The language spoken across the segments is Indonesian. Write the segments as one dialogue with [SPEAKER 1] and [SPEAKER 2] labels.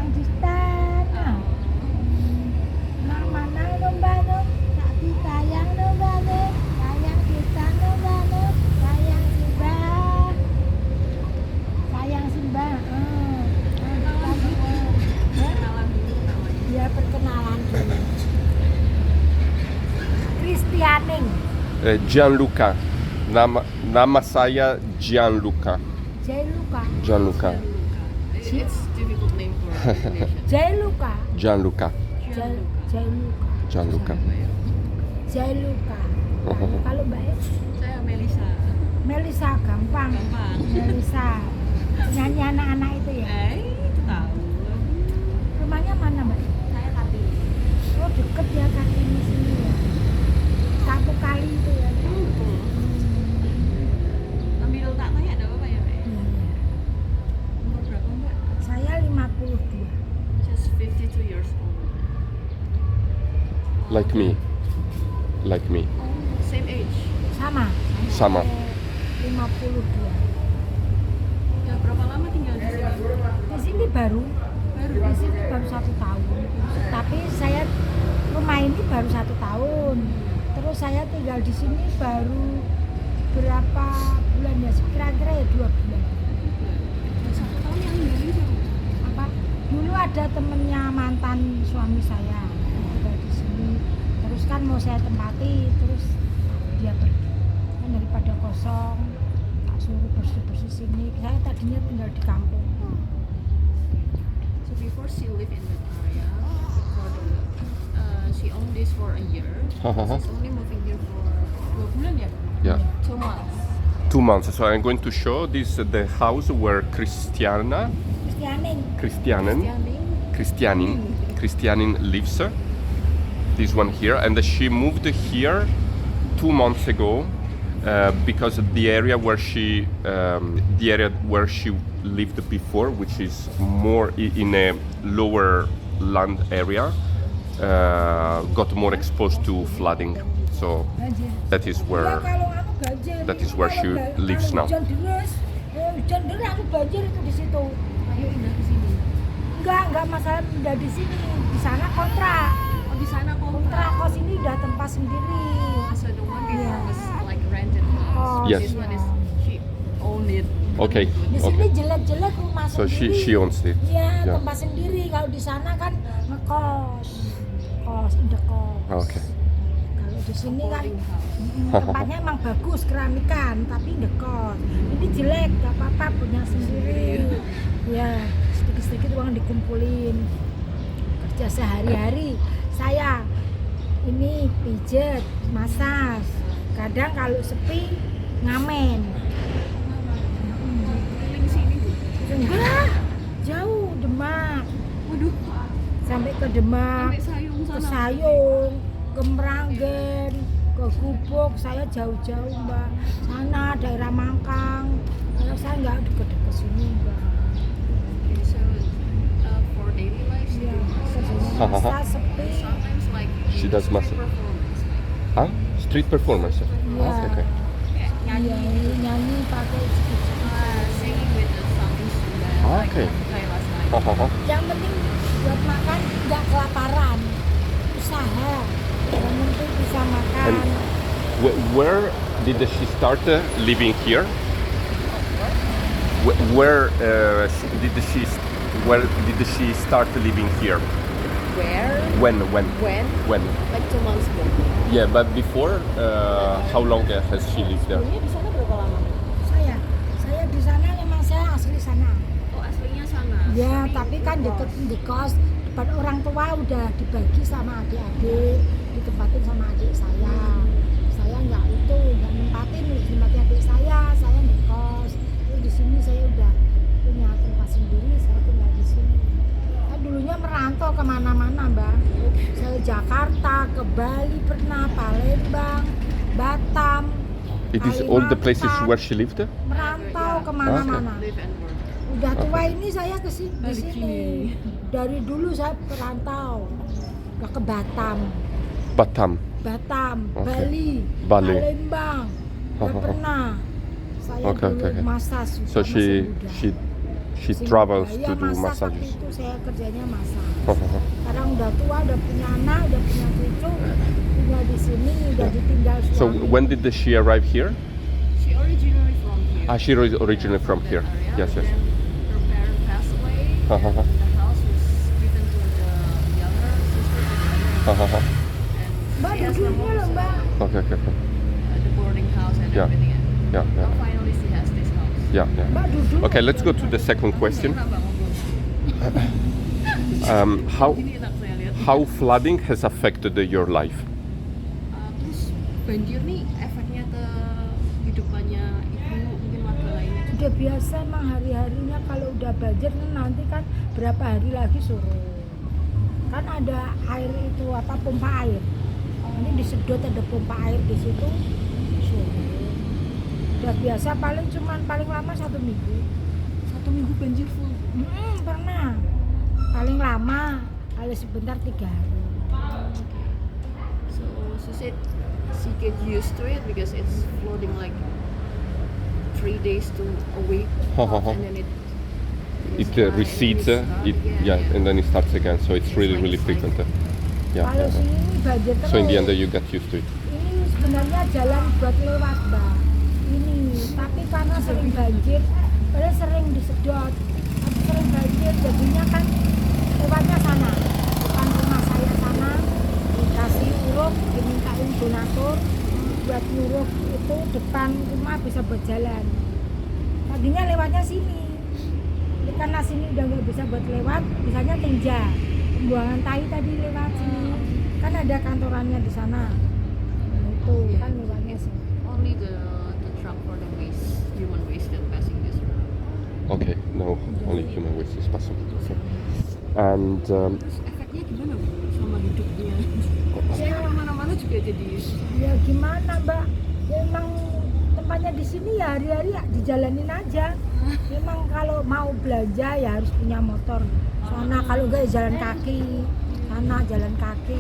[SPEAKER 1] sayang di tanah. Mana nombano, tak disayang nombano, sayang kita nombano, sayang simbah, sayang simbah. Ya perkenalan dulu. Kristianing.
[SPEAKER 2] Gianluca. Nama saya Gianluca.
[SPEAKER 1] Gianluca.
[SPEAKER 2] Gianluca.
[SPEAKER 3] It's difficult name for Indonesian.
[SPEAKER 1] Gianluca.
[SPEAKER 2] Gianluca.
[SPEAKER 1] Gianluca.
[SPEAKER 2] Gianluca.
[SPEAKER 1] Gianluca. Kalau Mbak E?
[SPEAKER 3] Saya Melisa.
[SPEAKER 1] Melisa gampang. Melisa. Nyanyi anak-anak itu ya.
[SPEAKER 3] Itu tahu.
[SPEAKER 1] Rumahnya mana Mbak?
[SPEAKER 3] Saya Tati.
[SPEAKER 1] Oh deket ya Kartini sini ya. Satu kali itu ya.
[SPEAKER 3] Ambil tak tanya ada apa ya, Mbak? Umur berapa, Mbak?
[SPEAKER 1] Saya 52.
[SPEAKER 3] Just 52 years old.
[SPEAKER 2] Like me. Like me.
[SPEAKER 3] Same age.
[SPEAKER 1] Sama.
[SPEAKER 2] Sama.
[SPEAKER 1] 52.
[SPEAKER 3] Ya berapa lama tinggal di sini?
[SPEAKER 1] Di sini baru. Di sini baru 1 tahun. Tapi saya rumah ini baru 1 tahun. Terus saya tinggal di sini baru berapa bulan ya? Kira-kira ya 2 bulan.
[SPEAKER 3] 1 tahun yang ninggalin siapa?
[SPEAKER 1] Apa? Dulu ada temennya mantan suami saya tinggal di sini. Terus kan mau saya tempati, terus dia pergi. Kan daripada kosong, tak suruh bersih-bersih sini. Saya tadinya tinggal di kampung.
[SPEAKER 3] So before she live in that area, for she owned this for a year. She's only moving here for 2 bulan ya?
[SPEAKER 2] Yeah.
[SPEAKER 3] 2 months.
[SPEAKER 2] 2 months. So I'm going to show this the house where Christianin lives. This one here, and she moved here 2 months ago because the area where she lived before, which is more in a lower land area, got more exposed to flooding. So that is where she lives now.
[SPEAKER 1] Hujan deras aku banjir itu di situ.
[SPEAKER 3] Ayo pindah ke sini.
[SPEAKER 1] Enggak masalah pindah di sini. Di sana kontrak.
[SPEAKER 3] Oh di sana
[SPEAKER 1] Kontrak kos ini udah tempat sendiri.
[SPEAKER 3] So the one before was like rented house.
[SPEAKER 2] Yes.
[SPEAKER 3] This one is she owned it.
[SPEAKER 2] Okay.
[SPEAKER 1] Di sini
[SPEAKER 2] Okay.
[SPEAKER 1] jelek-jelek rumah
[SPEAKER 2] So
[SPEAKER 1] sendiri.
[SPEAKER 2] she owns it.
[SPEAKER 1] Iya,
[SPEAKER 2] Yeah.
[SPEAKER 1] tempat sendiri. Kalau di sana kan ngekos. Kos, indekos.
[SPEAKER 2] Okay.
[SPEAKER 1] Kalau di sini kan
[SPEAKER 3] Boarding house.
[SPEAKER 1] tempatnya emang bagus keramikan, tapi indekos. Ini jelek, gak apa-apa punya sendiri. Ya, sedikit-sedikit uang dikumpulin. Kerja sehari-hari. Saya ini pijet, massage. Kadang kalau sepi ngamen.
[SPEAKER 3] Keliling sini Bu.
[SPEAKER 1] Enggak, jauh Demak.
[SPEAKER 3] Waduh.
[SPEAKER 1] Sampai ke Demak,
[SPEAKER 3] Sampai Sayung
[SPEAKER 1] ke
[SPEAKER 3] sana.
[SPEAKER 1] Sayung, ke Meranggen, ke Gubuk. Saya jauh-jauh Mbak. Sana daerah Mangkang. Kalau saya nggak deket-deket sini Mbak.
[SPEAKER 3] Okay, so for daily life she
[SPEAKER 1] Iya,
[SPEAKER 3] do
[SPEAKER 1] kerjanya masa sepi.
[SPEAKER 3] sometimes like
[SPEAKER 2] She does
[SPEAKER 3] street
[SPEAKER 2] massage.
[SPEAKER 3] performance.
[SPEAKER 2] Huh? Street performance.
[SPEAKER 1] Iya.
[SPEAKER 2] Okay.
[SPEAKER 1] Iya, nyanyi pakai
[SPEAKER 3] Singing with the sound instrument.
[SPEAKER 2] Okay.
[SPEAKER 3] Kayak last night.
[SPEAKER 1] yang penting buat makan nggak kelaparan, usaha yang penting bisa makan.
[SPEAKER 2] And where did she start living here? Where did she start living here?
[SPEAKER 3] Where?
[SPEAKER 2] When?
[SPEAKER 3] When? Like 2 months ago.
[SPEAKER 2] Yeah, but before, how long has she lived there?
[SPEAKER 3] Sebelumnya di sana berapa lama?
[SPEAKER 1] Saya di sana memang saya asli sana.
[SPEAKER 3] Oh aslinya sana.
[SPEAKER 1] Ya, tapi kan deket di kos depan orang tua udah dibagi sama adik-adik, ditempatin sama adik saya. Saya nggak nempatin adik saya di kos. Terus di sini saya udah punya tempat sendiri, saya tinggal di sini. Saya dulunya merantau kemana-mana, Mbak. Saya Jakarta, ke Bali pernah, Palembang, Batam.
[SPEAKER 2] It is all the places
[SPEAKER 1] Kalimantan.
[SPEAKER 2] where she lived?
[SPEAKER 1] Merantau kemana-mana.
[SPEAKER 3] Live and work.
[SPEAKER 1] Udah tua ini saya di sini.
[SPEAKER 3] Pergi.
[SPEAKER 1] Dari dulu saya perantau. Udah ke Batam,
[SPEAKER 2] Batam.
[SPEAKER 1] Bali,
[SPEAKER 2] Okay. Bali.
[SPEAKER 1] Palembang. Udah pernah. Saya
[SPEAKER 2] Okay,
[SPEAKER 1] dulu
[SPEAKER 2] okay.
[SPEAKER 1] massage
[SPEAKER 2] So
[SPEAKER 1] masih muda.
[SPEAKER 2] She
[SPEAKER 1] Sehingga,
[SPEAKER 2] travels
[SPEAKER 1] ya,
[SPEAKER 2] to do
[SPEAKER 1] masak. Waktu
[SPEAKER 2] massages.
[SPEAKER 1] itu saya kerjanya masak. Sekarang udah tua, udah punya anak, udah punya cucu, tinggal di sini, udah ditinggal suami.
[SPEAKER 2] So when did she arrive here?
[SPEAKER 3] She originally from here.
[SPEAKER 2] She originally from here.
[SPEAKER 3] Area,
[SPEAKER 2] Yes,
[SPEAKER 3] but
[SPEAKER 2] yes.
[SPEAKER 3] then her parents passed away.
[SPEAKER 2] Uh-huh.
[SPEAKER 3] And the house was given to the younger sister. And
[SPEAKER 1] Mbak
[SPEAKER 3] she has the
[SPEAKER 1] duduknya loh
[SPEAKER 3] house,
[SPEAKER 1] Mbak.
[SPEAKER 2] Okay.
[SPEAKER 3] the boarding house and
[SPEAKER 2] Yeah.
[SPEAKER 3] everything.
[SPEAKER 2] Yeah.
[SPEAKER 3] Now finally she has this house.
[SPEAKER 2] Yeah.
[SPEAKER 1] Mbak duduk.
[SPEAKER 2] Okay, let's go to the second question.
[SPEAKER 3] Enak Mbak ngobrol.
[SPEAKER 2] How
[SPEAKER 3] Ini enak saya lihat.
[SPEAKER 2] how flooding has affected your life?
[SPEAKER 3] Terus banjir nih efeknya ke hidupannya ibu mungkin warga lainnya.
[SPEAKER 1] Udah biasa emang hari-harinya kalau udah banjir nanti kan berapa hari lagi surut. Kan ada air itu apa pompa air. Ini disedot ada pompa air di situ surut. Udah biasa paling lama 1 minggu.
[SPEAKER 3] 1 minggu banjir full.
[SPEAKER 1] Pernah. Paling lama kalau sebentar 3 hari.
[SPEAKER 3] So she said she get used to it because it's flooding like 3 days to a week, and then it
[SPEAKER 2] Recedes. And then it starts again. So it's really frequent. Yeah.
[SPEAKER 1] Kalau sini banjir terus.
[SPEAKER 2] So in the end, you get used to it.
[SPEAKER 1] Ini sebenarnya jalan buat lewat, Mbak. Ini, tapi karena sering banjir, padahal sering disedot, tapi sering banjir, jadinya kan lewatnya sana, depan rumah saya sana, dikasih uruk, dimintain donatur buat nyuruh itu depan rumah bisa berjalan. Tadinya lewatnya sini, karena sini udah nggak bisa buat lewat, misalnya Tinja, pembuangan tai tadi lewat sini, kan ada kantorannya di sana. Itu kan lewatnya sini.
[SPEAKER 3] only the truck for the waste, human waste that passing this road.
[SPEAKER 2] Okay. No, only human waste is possible. So, and
[SPEAKER 3] Terus efeknya gimana Bu sama hidupnya? Saya kemana-mana juga jadi
[SPEAKER 1] Ya gimana Mbak? Ya, emang tempatnya di sini ya hari-hari ya dijalanin aja. Memang kalau mau belanja ya harus punya motor. Sana kalau enggak ya jalan kaki. Sana jalan kaki.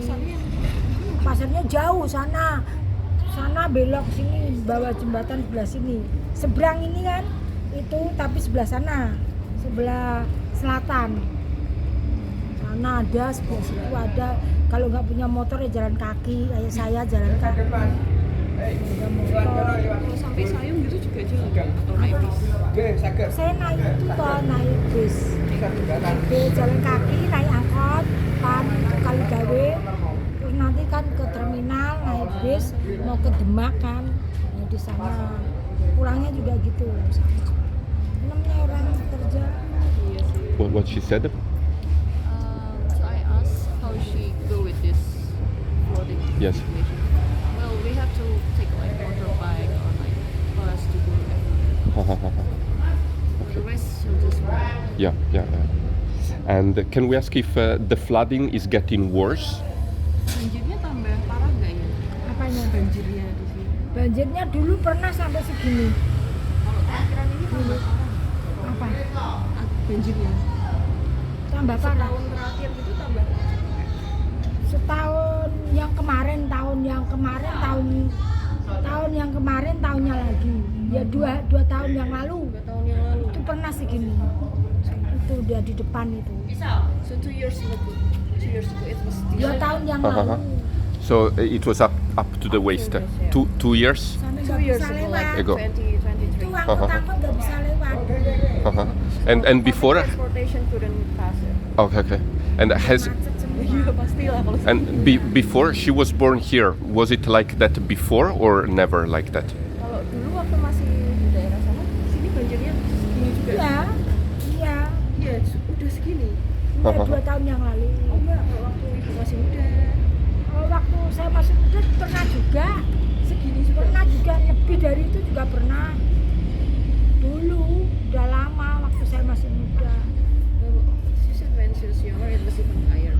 [SPEAKER 1] Pasarnya jauh sana. Sana belok sini bawah jembatan sebelah sini. Seberang ini kan itu tapi sebelah sana. Sebelah selatan. Sana ada, sebelah situ ada. Kalau nggak punya motor ya jalan kaki. Kayak saya jalan kaki. Ada motor.
[SPEAKER 3] kalau sampai Sayung gitu juga jalan atau naik bis.
[SPEAKER 1] Saya naik itu toh, naik bis. Jalan kaki, naik angkot, pan ke Kaligawe. Terus nanti kan ke terminal, naik bis mau ke Demak kan. Nah, di sana pulangnya juga gitu sama. Namanya orang kerja.
[SPEAKER 3] Iya sih.
[SPEAKER 2] what she said?
[SPEAKER 3] So I asked how she go with this flooding
[SPEAKER 2] Yes.
[SPEAKER 3] situation. Well, we have to take like motorbike or like bus to go everywhere. For the rest, she'll just walk.
[SPEAKER 2] Yeah. And can we ask if the flooding is getting worse?
[SPEAKER 3] Banjirnya tambah parah nggak ya?
[SPEAKER 1] Apanya?
[SPEAKER 3] Banjirnya di sini.
[SPEAKER 1] Banjirnya dulu pernah sampai segini.
[SPEAKER 3] Kalau terakhiran ini tambah parah.
[SPEAKER 1] Apa?
[SPEAKER 3] Banjirnya.
[SPEAKER 1] Tambah parah.
[SPEAKER 3] Setahun terakhir gitu tambah.
[SPEAKER 1] Setahun yang kemarin, tahun yang kemarin, tahunnya lagi. Ya dua tahun yang lalu.
[SPEAKER 3] 2 tahun yang lalu.
[SPEAKER 1] Itu pernah segini. Itu dia di depan itu.
[SPEAKER 3] So 2 years ago it was
[SPEAKER 1] 2 tahun yang lalu.
[SPEAKER 2] So it was up to the waist.
[SPEAKER 3] Yeah.
[SPEAKER 2] 2 years.
[SPEAKER 1] Sampai
[SPEAKER 3] 2
[SPEAKER 1] nggak
[SPEAKER 3] years
[SPEAKER 1] bisa
[SPEAKER 3] ago,
[SPEAKER 1] lewat.
[SPEAKER 3] like
[SPEAKER 2] Ago.
[SPEAKER 3] 2023.
[SPEAKER 1] Itu angkot-angkot nggak bisa lewat.
[SPEAKER 2] And before?
[SPEAKER 3] Transportation couldn't pass it.
[SPEAKER 2] Okay. And has
[SPEAKER 1] Macet semua.
[SPEAKER 3] Iya pastilah kalau
[SPEAKER 2] and before she was born here, was it like that before or never like that?
[SPEAKER 3] kalau dulu waktu masih di daerah sana, sini banjirnya segini juga.
[SPEAKER 1] Iya.
[SPEAKER 3] Iya, udah segini.
[SPEAKER 1] Iya 2 tahun yang lalu.
[SPEAKER 3] Oh enggak, kalau waktu ibu masih muda
[SPEAKER 1] Oh, waktu saya masih muda pernah juga.
[SPEAKER 3] segini juga.
[SPEAKER 1] Pernah juga lebih dari itu juga pernah. Dulu udah lama waktu saya masih muda.
[SPEAKER 3] She said when she was younger it was even higher.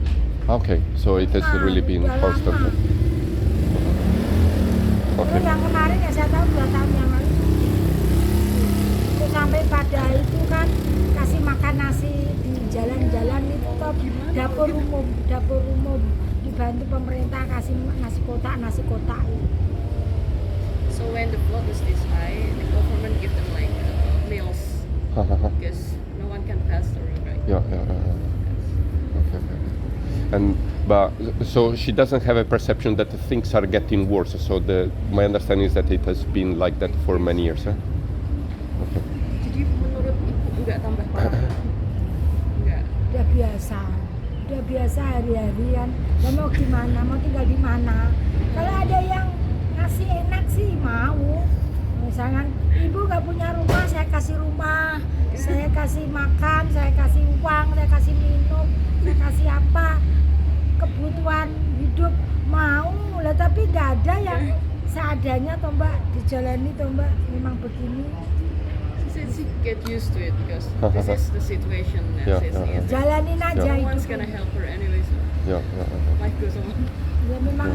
[SPEAKER 2] Okay, so it has really been
[SPEAKER 1] udah
[SPEAKER 2] constant.
[SPEAKER 1] lama.
[SPEAKER 2] Okay.
[SPEAKER 1] Yang kemarin ya saya tahu 2 tahun yang lalu. Terus sampai pada itu kan kasih makan nasi di jalan-jalan itu toh dapur umum dibantu pemerintah kasih nasi kotak.
[SPEAKER 3] So when the flood was this high, the government give them like meals because no one can
[SPEAKER 2] Yeah. Okay. And but so she doesn't have a perception that things are getting worse. So my understanding is that it has been like that for many years. Okay.
[SPEAKER 3] Jadi menurut ibu nggak tambah parah? Nggak.
[SPEAKER 1] Udah biasa hari-harian. Dan mau gimana, mau tinggal di mana? Kalau ada yang ngasih enak sih mau. Misalkan ibu nggak punya rumah, saya kasih rumah, saya kasih makan, saya kasih uang, saya kasih minum, saya kasih apa, kebutuhan hidup mau lah. Tapi nggak ada yang seadanya toh mbak, dijalani toh mbak, memang begini.
[SPEAKER 3] She said she get used to it because this is the situation that she's in.
[SPEAKER 1] Jalanin aja
[SPEAKER 3] No one's
[SPEAKER 1] itu.
[SPEAKER 3] gonna help her anyway, so life goes on.
[SPEAKER 1] Ya memang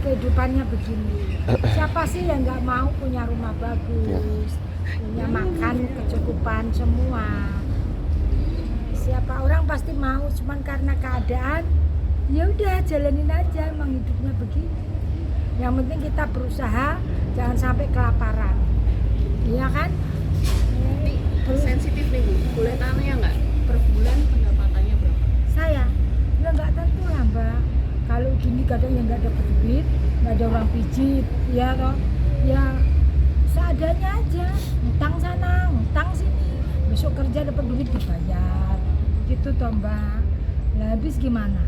[SPEAKER 1] kehidupannya begini. Siapa sih yang nggak mau punya rumah bagus, punya makan kecukupan semua? Siapa orang pasti mau, cuman karena keadaan, ya udah jalanin aja. Emang hidupnya begini. Yang penting kita berusaha, jangan sampai kelaparan. Iya kan?
[SPEAKER 3] Ini sensitif nih Bu, boleh tanya nggak per bulan pendapatannya berapa?
[SPEAKER 1] Saya nggak tentu lah mbak. Kalau gini kadang yang nggak dapat duit, nggak ada orang pijit, ya toh, ya seadanya aja, ngutang sana, ngutang sini, besok kerja dapat duit dibayar, gitu toh mbak. Nah habis gimana?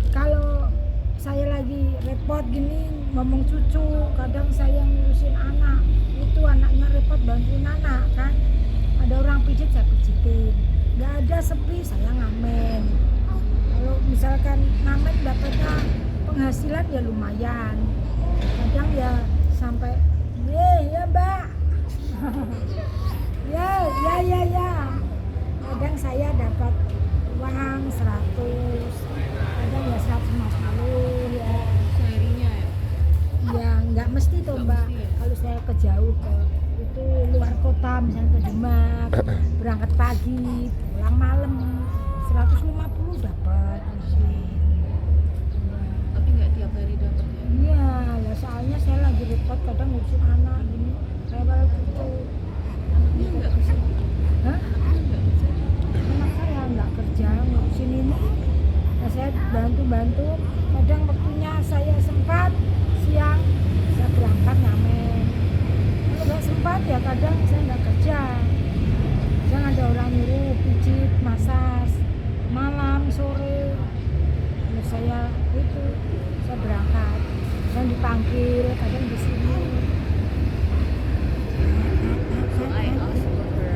[SPEAKER 1] Kalau saya lagi repot gini ngomong cucu, kadang saya ngurusin anak, itu anaknya repot bantuin anak kan, ada orang pijit saya pijitin, nggak ada sepi saya ngamen. Kalau misalkan ngamen dapatnya penghasilan ya lumayan, kadang ya sampai ya mbak ya kadang saya dapat uang 100, kadang ya 150 ya.
[SPEAKER 3] Seharinya ya?
[SPEAKER 1] Ya nggak mesti tuh mbak.
[SPEAKER 3] mesti ya?
[SPEAKER 1] Kalau saya ke jauh ke itu luar kota misalnya ke Demak, berangkat pagi pulang malam 150 dapat mesin.
[SPEAKER 3] Tapi nggak tiap hari dapat ya?
[SPEAKER 1] Iya lah, soalnya saya lagi repot kadang ngurusin anak gini, saya baru cucu.
[SPEAKER 3] Anaknya nggak bisa?
[SPEAKER 1] Hah?
[SPEAKER 3] Anaknya nggak bisa?
[SPEAKER 1] Anak saya nggak kerja ngurusin ini, nah, saya bantu kadang waktunya saya sempat siang saya berangkat ngamen, kalau nggak sempat ya kadang saya nggak kerja, kadang ada orang nyuruh pijit masak malam sore, ya saya itu saya berangkat, saya dipanggil kadang di sini.
[SPEAKER 3] So I asked about her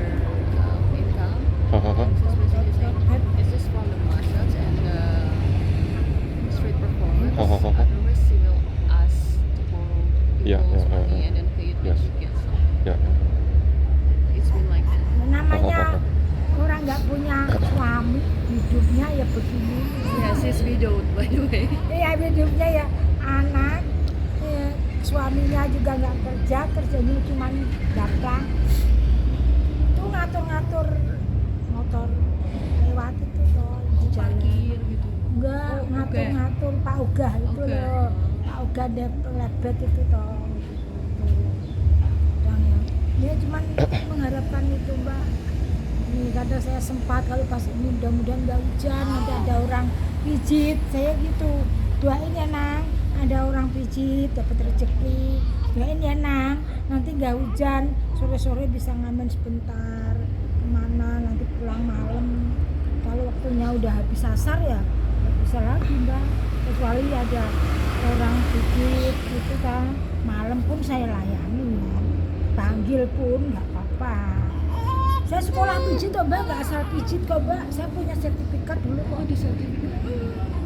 [SPEAKER 3] income. She's basically saying, is this from the massage and the street performance? Otherwise, she will ask to borrow people's money and then pay it when
[SPEAKER 2] Yes.
[SPEAKER 3] she gets home.
[SPEAKER 2] Yeah.
[SPEAKER 3] It's been like that.
[SPEAKER 1] Namanya orang nggak punya suami, hidupnya ya begini.
[SPEAKER 3] Yeah, she's widowed by the way.
[SPEAKER 1] Iya, hidupnya ya anak, ya, suaminya juga nggak kerja, kerjanya cuma datang tuh ngatur-ngatur motor lewat itu tuh di jalan.
[SPEAKER 3] Parkir gitu.
[SPEAKER 1] Enggak,
[SPEAKER 3] Oh,
[SPEAKER 1] ngatur-ngatur Pak Ugah itu
[SPEAKER 3] Oke.
[SPEAKER 1] loh, Pak Ugah lebet itu toh. Kadang ya cuman mengharapkan itu mbak. Ini kadang saya sempat kalau pas ini mudah-mudahan nggak hujan, nanti ada orang pijit, saya gitu. Doain ya nang, ada orang pijit dapat rezeki. Doain ya nang, nanti nggak hujan, sore-sore bisa ngamen sebentar kemana, nanti pulang malam. Kalau waktunya udah habis asar ya nggak bisa lagi mbak, kecuali ada orang pijit gitu kan, malam pun saya layani, panggil pun nggak apa-apa. Saya sekolah pijit kok mbak, nggak asal pijit kok mbak, saya punya sertifikat dulu kok.
[SPEAKER 3] Oh, the certificate.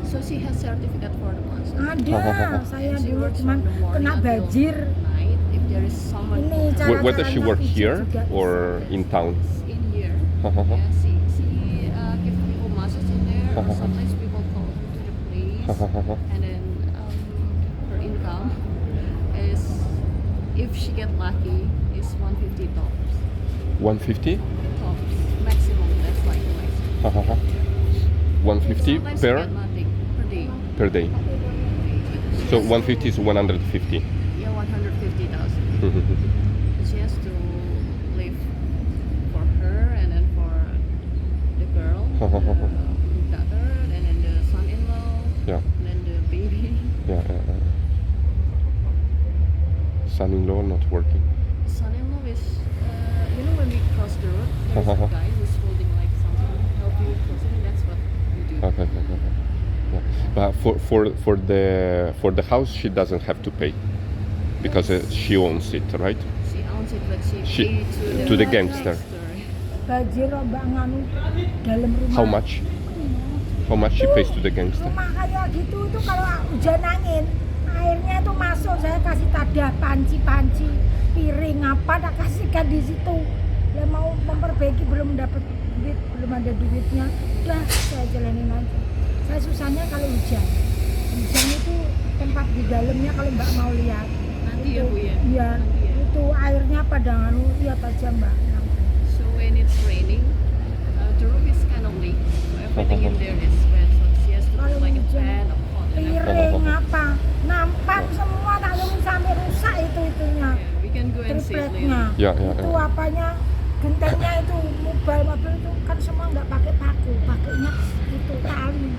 [SPEAKER 3] So she has certificate for the massage.
[SPEAKER 1] Ada, saya
[SPEAKER 3] And she
[SPEAKER 1] dulu
[SPEAKER 3] works
[SPEAKER 1] cuman
[SPEAKER 3] from the morning
[SPEAKER 1] kena
[SPEAKER 3] until
[SPEAKER 1] banjir.
[SPEAKER 3] night. If there is someone
[SPEAKER 1] Ini
[SPEAKER 3] who
[SPEAKER 1] cara-
[SPEAKER 2] Where does she work
[SPEAKER 1] Pijit
[SPEAKER 2] here
[SPEAKER 1] juga
[SPEAKER 2] or in town?
[SPEAKER 3] is in here,
[SPEAKER 2] Uh-huh.
[SPEAKER 3] yeah, she gives people massage in there. Or sometimes people call her to the place, and then her income is, if she get lucky, is $150.
[SPEAKER 2] 150?
[SPEAKER 3] Tops, maximum. That's like the maximum.
[SPEAKER 2] 150
[SPEAKER 3] Sometimes
[SPEAKER 2] per
[SPEAKER 3] you get nothing per day.
[SPEAKER 2] per day.
[SPEAKER 3] She
[SPEAKER 2] So
[SPEAKER 3] has-
[SPEAKER 2] 150 is 150.
[SPEAKER 3] Yeah, 150,000. She has to live for her and then for the girl. daughter, and then the son-in-law,
[SPEAKER 2] Yeah.
[SPEAKER 3] and then the baby.
[SPEAKER 2] Yeah. Son-in-law not working.
[SPEAKER 3] Son-in-law is, when we cross the road, there's a guy who's holding like something, help you crossing. That's what we do.
[SPEAKER 2] Okay. Yeah. But for the house, she doesn't have to pay because she owns it, right?
[SPEAKER 3] She owns it, but she
[SPEAKER 2] She-
[SPEAKER 3] paid
[SPEAKER 2] to the gangster.
[SPEAKER 1] Banjir mbak nganu dalam rumah.
[SPEAKER 2] How much? How much she pays to the gangster?
[SPEAKER 1] Rumah kayak gitu itu kalau hujan angin airnya itu masuk, saya kasih tadah panci piring apa tak kasihkan di situ. Dia mau memperbaiki belum dapat duit, belum ada duitnya, udah saya jalanin aja. Saya susahnya kalau hujan itu tempat di dalamnya kalau mbak mau lihat.
[SPEAKER 3] Nanti ya Bu ya.
[SPEAKER 1] Iya,
[SPEAKER 3] Nanti ya.
[SPEAKER 1] itu airnya pada nganu, lihat aja mbak.
[SPEAKER 3] So when it's raining, the roof is kind of leak. So everything in there is wet. So she has to put like a pan of pot and everything.
[SPEAKER 1] Piring apa, nampan semua tak lulus sampai rusak itunya.
[SPEAKER 3] Yeah, we can go and see it
[SPEAKER 1] Tripleknya,
[SPEAKER 3] later.
[SPEAKER 2] Ya.
[SPEAKER 1] itu apanya, gentengnya itu mobil itu kan semua nggak pakai paku, pakainya itu tali.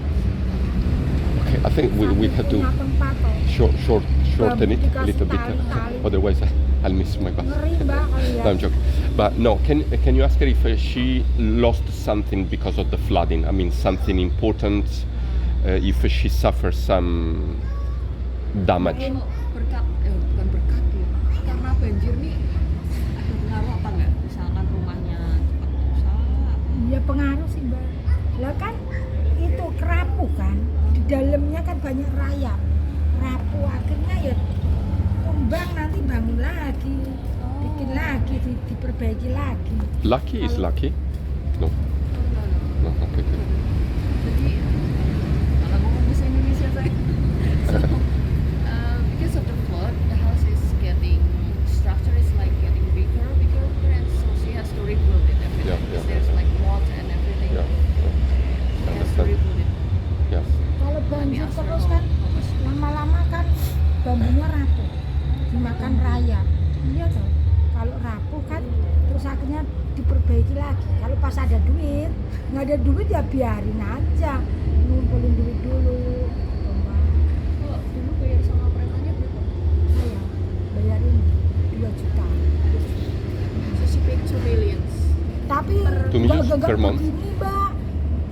[SPEAKER 2] Okay, I think we have to
[SPEAKER 1] Punya tempat toh.
[SPEAKER 2] shorten it a little bit. Otherwise, I'll miss my bus.
[SPEAKER 1] Ngeri mbak kalau
[SPEAKER 2] No, I'm
[SPEAKER 1] ya.
[SPEAKER 2] joking. But no, can you ask her if she lost something because of the flooding? I mean, something important. If she suffers some damage.
[SPEAKER 3] Kalau bukan berkat ya, karena banjir nih ada pengaruh apa nggak? Misalkan rumahnya cepat rusak.
[SPEAKER 1] Iya pengaruh sih mbak. Lah kan itu kerapu kan, di dalamnya kan banyak rayap, rapuh akhirnya ya tumbang, nanti bangun lagi, bikin lagi, diperbaiki lagi.
[SPEAKER 2] Lucky is lucky. No. No. Okay.
[SPEAKER 3] Jadi kalau ngomong bahasa Indonesia saya. So because of the flood, the house is structure is like getting bigger, and so she has to rebuild it everything.
[SPEAKER 2] Yeah,
[SPEAKER 3] Because
[SPEAKER 2] yeah.
[SPEAKER 3] there's like water and everything.
[SPEAKER 2] Yeah.
[SPEAKER 3] She has to
[SPEAKER 2] Understand.
[SPEAKER 3] rebuild it.
[SPEAKER 2] Yeah.
[SPEAKER 1] Kalau banjir
[SPEAKER 3] Let me ask her
[SPEAKER 1] terus kan
[SPEAKER 3] how much.
[SPEAKER 1] lama-lama kan bambunya rapuh, dimakan rayap. Iya toh. Kalau rapuh kan terus akhirnya diperbaiki lagi. Kalau pas ada duit, nggak ada duit ya biarin aja, ngumpulin duit dulu.
[SPEAKER 3] Oh, dulu bayar sama premannya berapa?
[SPEAKER 1] Saya bayarin 2 juta.
[SPEAKER 3] So she paid 2 million.
[SPEAKER 1] Tapi
[SPEAKER 2] 2 million per month?
[SPEAKER 1] begini mbak,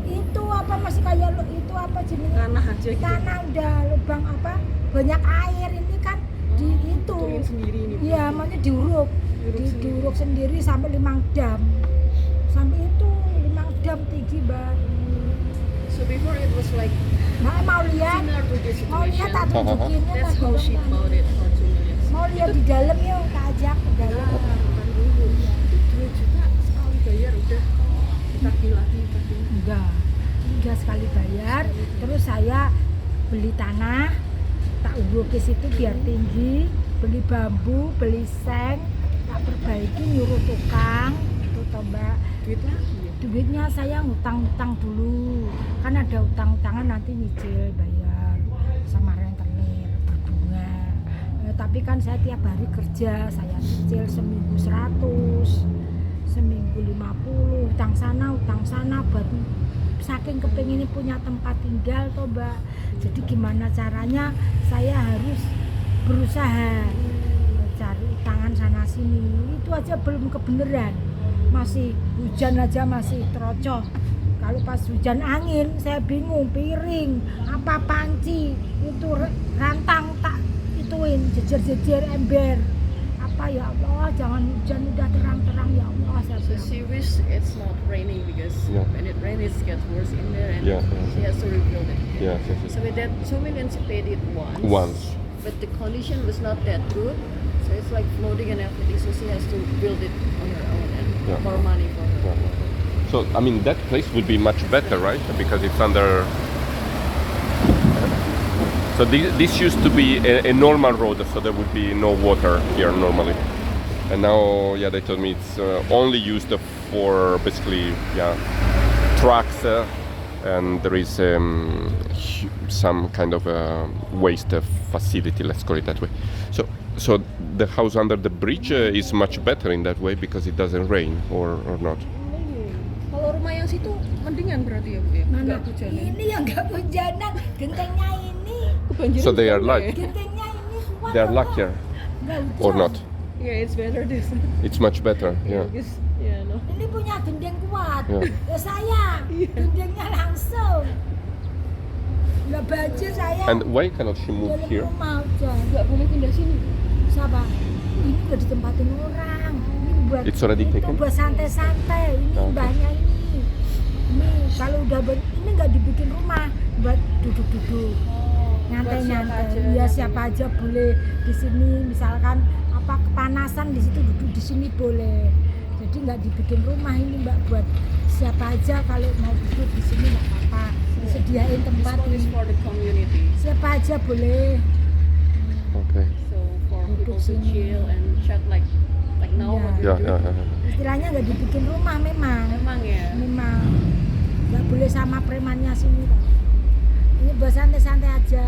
[SPEAKER 1] itu apa masih kayak itu apa jenisnya,
[SPEAKER 3] Tanah aja gitu.
[SPEAKER 1] tanah udah lubang apa banyak air ini kan di itu
[SPEAKER 3] Turunin sendiri nih.
[SPEAKER 1] iya makanya diuruk diuruk sendiri sampai 5 dam sampai itu 5 dam tinggi mbak.
[SPEAKER 3] So before it was like
[SPEAKER 1] Nah mau lihat
[SPEAKER 3] similar to this
[SPEAKER 1] mau lihat tak
[SPEAKER 3] situation.
[SPEAKER 1] tunjukin
[SPEAKER 3] That's how she bought it for 2 million.
[SPEAKER 1] mau lihat di dalam yuk tak ajak ke dalam.
[SPEAKER 3] Bukan dulu. 2 juta sekali bayar udah ditagih lagi.
[SPEAKER 1] Enggak sekali bayar, terus saya beli tanah, tak uruk ke situ biar tinggi, beli bambu, beli seng, tak perbaiki, nyuruh tukang, itu toh mbak.
[SPEAKER 3] Duit lagi ya.
[SPEAKER 1] Duitnya saya ngutang-ngutang dulu, kan ada utang-utangan nanti nyicil bayar sama rentenir berbunga. Tapi kan saya tiap hari kerja, saya nyicil seminggu 100, seminggu 50, utang sana buat saking kepengin punya tempat tinggal toh mbak. Jadi gimana caranya saya harus berusaha cari utangan sana sini, itu aja belum kebeneran, masih hujan aja masih terocoh. Kalau pas hujan angin saya bingung, piring apa panci itu rantang tak ituin jejer-jejer ember apa, ya Allah jangan hujan udah terang-terang ya Allah saya
[SPEAKER 3] So
[SPEAKER 1] bilang.
[SPEAKER 3] she wish it's not raining because
[SPEAKER 2] Yeah.
[SPEAKER 3] when it rains it gets worse in there and
[SPEAKER 2] Yeah.
[SPEAKER 3] she has to rebuild it.
[SPEAKER 2] Yeah.
[SPEAKER 3] So with that 2 million she paid it once.
[SPEAKER 2] Once.
[SPEAKER 3] But the condition was not that good. So it's like flooding and everything. So she has to build it on her own and
[SPEAKER 2] Yeah.
[SPEAKER 3] more money for her.
[SPEAKER 2] So I mean that place would be much better, right? Because it's under. So this used to be a normal road, so there would be no water here normally. And now, yeah, they told me it's only used for basically, yeah, trucks, and there is some kind of waste facility, let's call it that way. So the house under the bridge is much better in that way because it doesn't rain, or not.
[SPEAKER 3] Kalau rumah yang situ mendingan berarti ya Bu ya?
[SPEAKER 1] Mana?
[SPEAKER 3] Nggak hujanan.
[SPEAKER 1] Ini yang nggak hujanan, gentengnya ini,
[SPEAKER 3] Kebanjiran
[SPEAKER 2] So they are
[SPEAKER 3] juga
[SPEAKER 2] like-
[SPEAKER 3] ya?
[SPEAKER 1] gentengnya ini kuat.
[SPEAKER 2] They are
[SPEAKER 1] loh,
[SPEAKER 2] luckier
[SPEAKER 1] nggak hujan.
[SPEAKER 2] or not?
[SPEAKER 3] Yeah, it's better this.
[SPEAKER 2] It's much better. Yeah.
[SPEAKER 3] Because, yeah, no.
[SPEAKER 1] Ini punya gendeng kuat.
[SPEAKER 2] Ya.
[SPEAKER 1] Ya saya, gendengnya langsung. Nggak banjir saya.
[SPEAKER 2] And why cannot she move
[SPEAKER 1] Dalam
[SPEAKER 2] here?
[SPEAKER 1] rumah aja.
[SPEAKER 3] Nggak boleh pindah sini.
[SPEAKER 1] Siapa? Ini udah ditempatin orang. Ini buat
[SPEAKER 2] It's already
[SPEAKER 1] itu
[SPEAKER 2] taken?
[SPEAKER 1] buat santai-santai. Ini
[SPEAKER 2] Oke.
[SPEAKER 1] mbahnya ini. Ini kalau udah ini nggak dibikin rumah, buat duduk-duduk. Nyantai-nyantai. Ya siapa aja boleh di sini. Misalkan apa kepanasan di situ duduk di sini boleh. Jadi nggak dibikin rumah ini Mbak, buat siapa aja kalau mau duduk di sini nggak apa-apa. Disediain
[SPEAKER 3] This
[SPEAKER 1] tempat
[SPEAKER 3] one is
[SPEAKER 1] ini.
[SPEAKER 3] for the community.
[SPEAKER 1] Siapa aja boleh.
[SPEAKER 2] Okay.
[SPEAKER 3] So for
[SPEAKER 1] Duduk
[SPEAKER 3] people to
[SPEAKER 1] sini.
[SPEAKER 3] chill and chat like now
[SPEAKER 1] Iya.
[SPEAKER 3] what we're
[SPEAKER 2] Yeah,
[SPEAKER 3] doing.
[SPEAKER 2] yeah, yeah.
[SPEAKER 1] Istilahnya nggak dibikin rumah memang.
[SPEAKER 3] Memang ya.
[SPEAKER 1] Memang nggak boleh sama premannya sini Pak. Ini buat santai-santai aja.